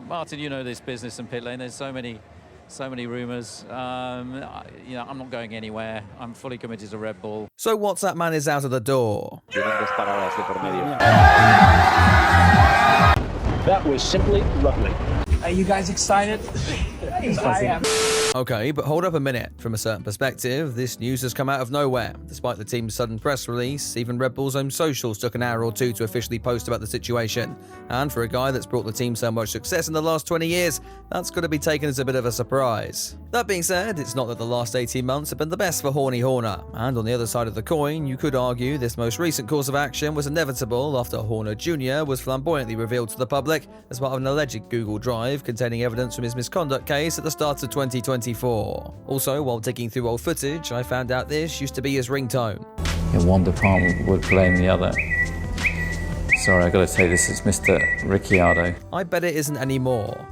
Martin, you know this business and pit lane. There's so many rumours. I'm not going anywhere. I'm fully committed to Red Bull. So WhatsApp man is out of the door. That was simply lovely. Are you guys excited? I am. Okay, but hold up a minute. From a certain perspective, this news has come out of nowhere. Despite the team's sudden press release, even Red Bull's own socials took an hour or two to officially post about the situation. And for a guy that's brought the team so much success in the last 20 years, that's got to be taken as a bit of a surprise. That being said, it's not that the last 18 months have been the best for Horny Horner. And on the other side of the coin, you could argue this most recent course of action was inevitable after Horner Jr. was flamboyantly revealed to the public as part of an alleged Google Drive containing evidence from his misconduct case at the start of 2024. Also, while digging through old footage, I found out this used to be his ringtone. In one department would blame the other. Sorry, I got to say this is Mr. Ricciardo. I bet it isn't anymore.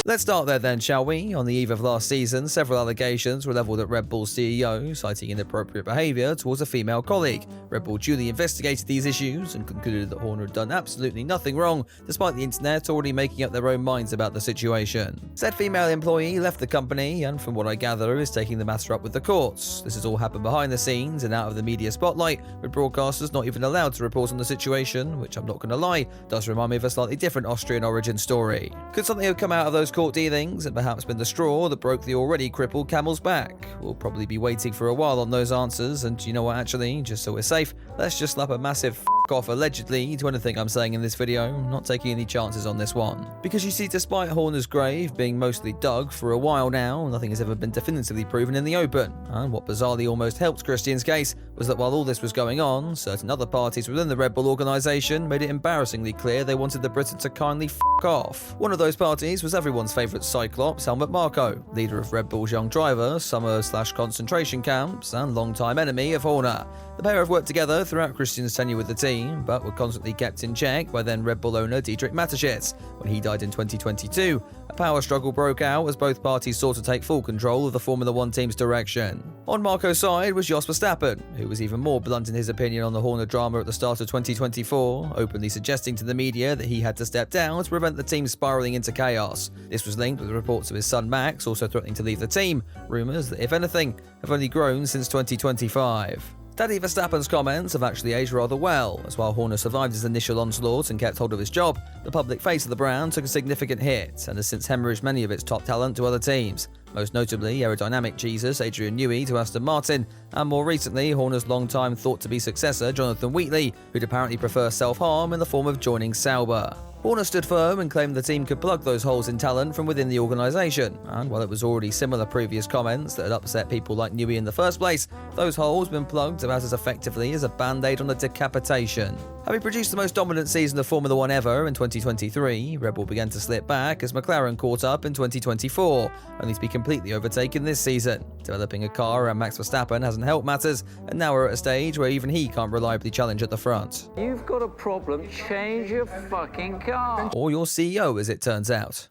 Let's start there then, shall we? On the eve of last season, several allegations were levelled at Red Bull's CEO, citing inappropriate behaviour towards a female colleague. Red Bull duly investigated these issues and concluded that Horner had done absolutely nothing wrong, despite the internet already making up their own minds about the situation. Said female employee left the company and, from what I gather, is taking the matter up with the courts. This has all happened behind the scenes and out of the media spotlight, with broadcasters not even allowed to report on the situation, which I'm not going to lie, does remind me of a slightly different Austrian origin story. Could something have come out of those court dealings and perhaps been the straw that broke the already crippled camel's back? We'll probably be waiting for a while on those answers, and you know what, actually, just so we're safe, let's just slap a massive off allegedly to anything I'm saying in this video. I'm not taking any chances on this one. Because you see, despite Horner's grave being mostly dug for a while now, nothing has ever been definitively proven in the open. And what bizarrely almost helped Christian's case was that while all this was going on, certain other parties within the Red Bull organisation made it embarrassingly clear they wanted the Britain to kindly off. One of those parties was everyone's favourite Cyclops, Helmut Marko, leader of Red Bull's young driver, summer/concentration camps, and long-time enemy of Horner. The pair have worked together throughout Christian's tenure with the team, but were constantly kept in check by then Red Bull owner Dietrich Mateschitz. When he died in 2022, a power struggle broke out as both parties sought to take full control of the Formula One team's direction. On Marko's side was Jos Verstappen, who was even more blunt in his opinion on the Horner drama at the start of 2024, openly suggesting to the media that he had to step down to prevent the team spiralling into chaos. This was linked with reports of his son Max also threatening to leave the team, rumours that, if anything, have only grown since 2025. Daddy Verstappen's comments have actually aged rather well, as while Horner survived his initial onslaught and kept hold of his job, the public face of the brand took a significant hit and has since hemorrhaged many of its top talent to other teams. Most notably, aerodynamic Jesus Adrian Newey to Aston Martin, and more recently, Horner's long-time thought-to-be successor Jonathan Wheatley, who'd apparently prefer self-harm in the form of joining Sauber. Horner stood firm and claimed the team could plug those holes in talent from within the organisation, and while it was already similar previous comments that had upset people like Newey in the first place, those holes have been plugged about as effectively as a band-aid on a decapitation. Having produced the most dominant season of Formula One ever in 2023, Red Bull began to slip back as McLaren caught up in 2024, only to be completely overtaken this season. Developing a car around Max Verstappen hasn't helped matters, and now we're at a stage where even he can't reliably challenge at the front. You've got a problem, change your fucking car. Or your CEO, as it turns out.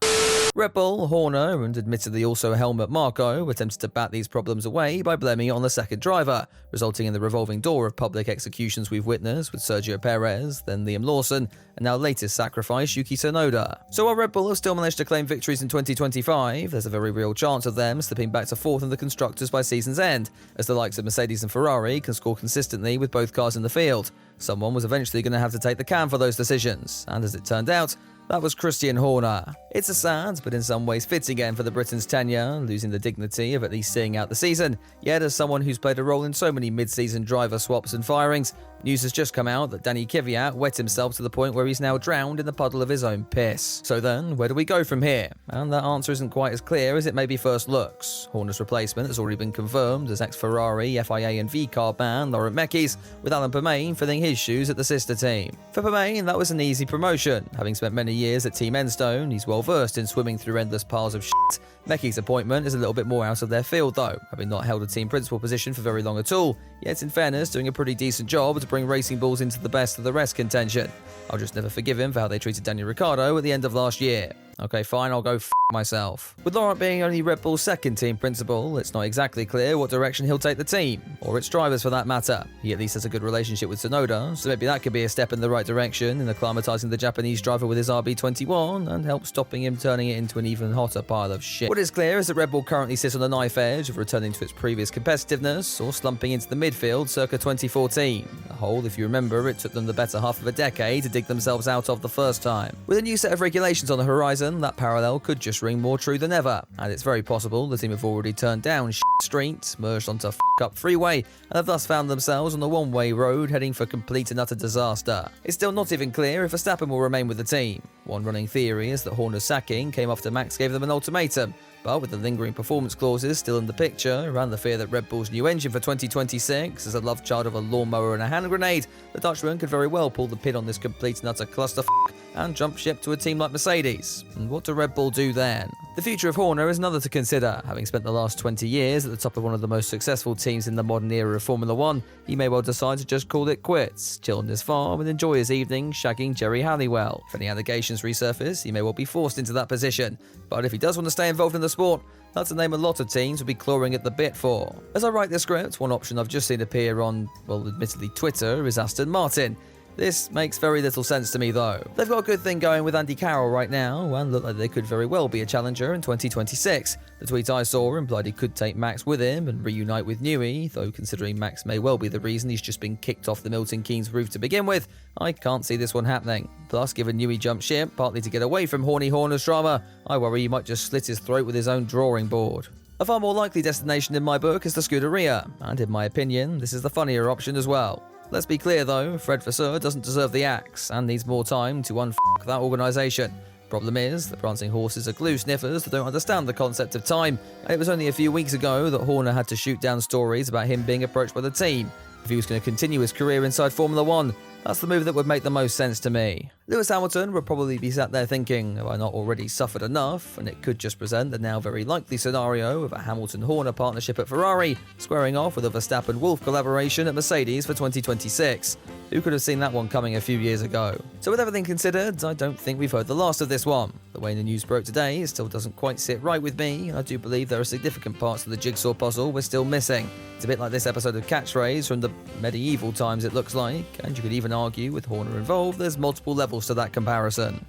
Red Bull, Horner, and admittedly also Helmut Marko attempted to bat these problems away by blaming it on the second driver, resulting in the revolving door of public executions we've witnessed with Sergio Perez, then Liam Lawson, and now latest sacrifice Yuki Tsunoda. So while Red Bull have still managed to claim victories in 2025, there's a very real chance of them slipping back to fourth in the constructors by season's end, as the likes of Mercedes and Ferrari can score consistently with both cars in the field. Someone was eventually going to have to take the can for those decisions, and as it turned out, that was Christian Horner. It's a sad, but in some ways fitting end for the Britain's tenure, losing the dignity of at least seeing out the season. Yet as someone who's played a role in so many mid-season driver swaps and firings, news has just come out that Danny Kvyat wet himself to the point where he's now drowned in the puddle of his own piss. So then, where do we go from here? And that answer isn't quite as clear as it maybe first looks. Horner's replacement has already been confirmed as ex-Ferrari, FIA and V-Car man Laurent Mekies, with Alan Permain filling his shoes at the sister team. For Permain, that was an easy promotion. Having spent many years at Team Enstone, he's well versed in swimming through endless piles of shit. Mekies' appointment is a little bit more out of their field though, having not held a team principal position for very long at all, yet in fairness doing a pretty decent job to bring Racing Bulls into the best of the rest contention. I'll just never forgive him for how they treated Daniel Ricciardo at the end of last year. Okay, fine, I'll go myself. With Laurent being only Red Bull's second team principal, it's not exactly clear what direction he'll take the team, or its drivers for that matter. He at least has a good relationship with Tsunoda, so maybe that could be a step in the right direction in acclimatizing the Japanese driver with his RB21 and help stopping him turning it into an even hotter pile of shit. What is clear is that Red Bull currently sits on the knife edge of returning to its previous competitiveness or slumping into the midfield circa 2014. A hole, if you remember, it took them the better half of a decade to dig themselves out of the first time. With a new set of regulations on the horizon, that parallel could just ring more true than ever, and it's very possible the team have already turned down Street, merged onto up freeway, and have thus found themselves on the one-way road heading for complete and utter disaster. It's still not even clear if Verstappen will remain with the team. One running theory is that Horner's sacking came after Max gave them an ultimatum, but with the lingering performance clauses still in the picture, and the fear that Red Bull's new engine for 2026 is a love child of a lawnmower and a hand grenade, the Dutchman could very well pull the pin on this complete and utter clusterfuck and jump ship to a team like Mercedes. And what do Red Bull do then? The future of Horner is another to consider. Having spent the last 20 years at the top of one of the most successful teams in the modern era of Formula 1, he may well decide to just call it quits, chill on his farm and enjoy his evening shagging Jerry Halliwell. If any allegations resurface, he may well be forced into that position. But if he does want to stay involved in the sport, that's a name a lot of teams would be clawing at the bit for. As I write this script, one option I've just seen appear on, well, admittedly Twitter, is Aston Martin. This makes very little sense to me though. They've got a good thing going with Andy Carroll right now, and look like they could very well be a challenger in 2026. The tweet I saw implied he could take Max with him and reunite with Newey, though considering Max may well be the reason he's just been kicked off the Milton Keynes roof to begin with, I can't see this one happening. Plus, given Newey jumped ship, partly to get away from Horny Horner's drama, I worry he might just slit his throat with his own drawing board. A far more likely destination in my book is the Scuderia, and in my opinion, this is the funnier option as well. Let's be clear though, Fred Vasseur doesn't deserve the axe, and needs more time to unfuck that organisation. Problem is, the prancing horses are glue sniffers that don't understand the concept of time, and it was only a few weeks ago that Horner had to shoot down stories about him being approached by the team. If he was going to continue his career inside Formula 1, that's the move that would make the most sense to me. Lewis Hamilton would probably be sat there thinking, have I not already suffered enough? And it could just present the now very likely scenario of a Hamilton-Horner partnership at Ferrari, squaring off with a Verstappen-Wolff collaboration at Mercedes for 2026. Who could have seen that one coming a few years ago? So with everything considered, I don't think we've heard the last of this one. The way the news broke today still doesn't quite sit right with me, and I do believe there are significant parts of the jigsaw puzzle we're still missing. It's a bit like this episode of Catchphrase from the medieval times it looks like, and you could even argue with Horner involved, there's multiple levels to that comparison.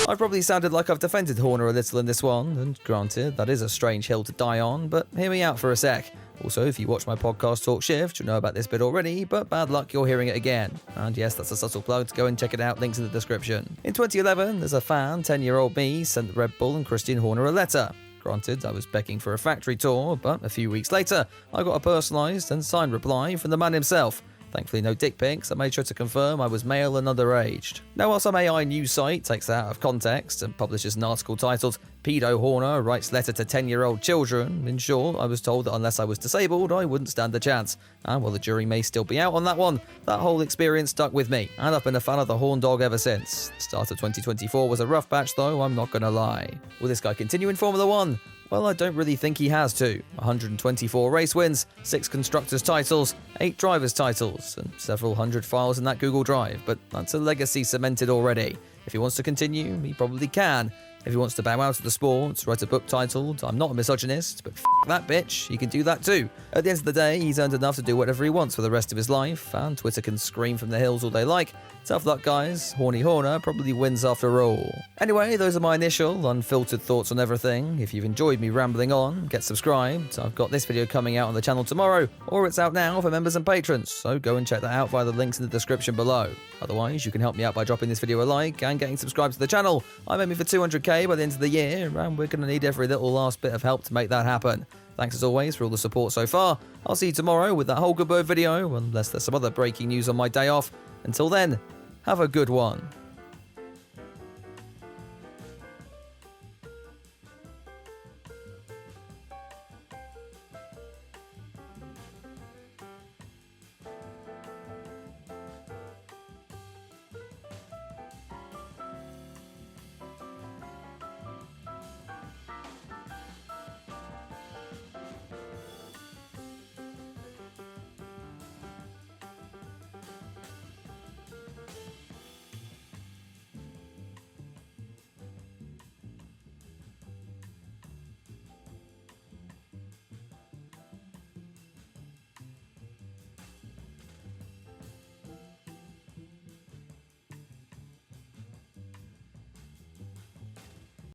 I've probably sounded like I've defended Horner a little in this one, and granted, that is a strange hill to die on, but hear me out for a sec. Also, if you watch my podcast Talk Shift, you'll know about this bit already, but bad luck, you're hearing it again. And yes, that's a subtle plug, to go and check it out, links in the description. In 2011, there's a fan, 10-year-old me, sent Red Bull and Christian Horner a letter. Granted, I was begging for a factory tour, but a few weeks later, I got a personalised and signed reply from the man himself. Thankfully no dick pics, I made sure to confirm I was male and underage. Now while some AI news site takes that out of context and publishes an article titled "Pedo Horner writes letter to 10-year-old children," in short, I was told that unless I was disabled, I wouldn't stand a chance. And while the jury may still be out on that one, that whole experience stuck with me, and I've been a fan of the horn dog ever since. The start of 2024 was a rough patch though, I'm not gonna lie. Will this guy continue in Formula 1? Well, I don't really think he has to. 124 race wins, 6 constructors titles, 8 drivers titles, and several hundred files in that Google Drive, but that's a legacy cemented already. If he wants to continue, he probably can. If he wants to bow out of the sport, write a book titled "I'm Not a Misogynist, but F that bitch," he can do that too. At the end of the day, he's earned enough to do whatever he wants for the rest of his life, and Twitter can scream from the hills all they like. Tough luck, guys. Horny Horner probably wins after all. Anyway, those are my initial, unfiltered thoughts on everything. If you've enjoyed me rambling on, get subscribed. I've got this video coming out on the channel tomorrow, or it's out now for members and patrons, so go and check that out via the links in the description below. Otherwise, you can help me out by dropping this video a like and getting subscribed to the channel. I'm aiming for 200k by the end of the year, and we're going to need every little last bit of help to make that happen. Thanks as always for all the support so far. I'll see you tomorrow with that whole good bird video, unless there's some other breaking news on my day off. Until then, have a good one.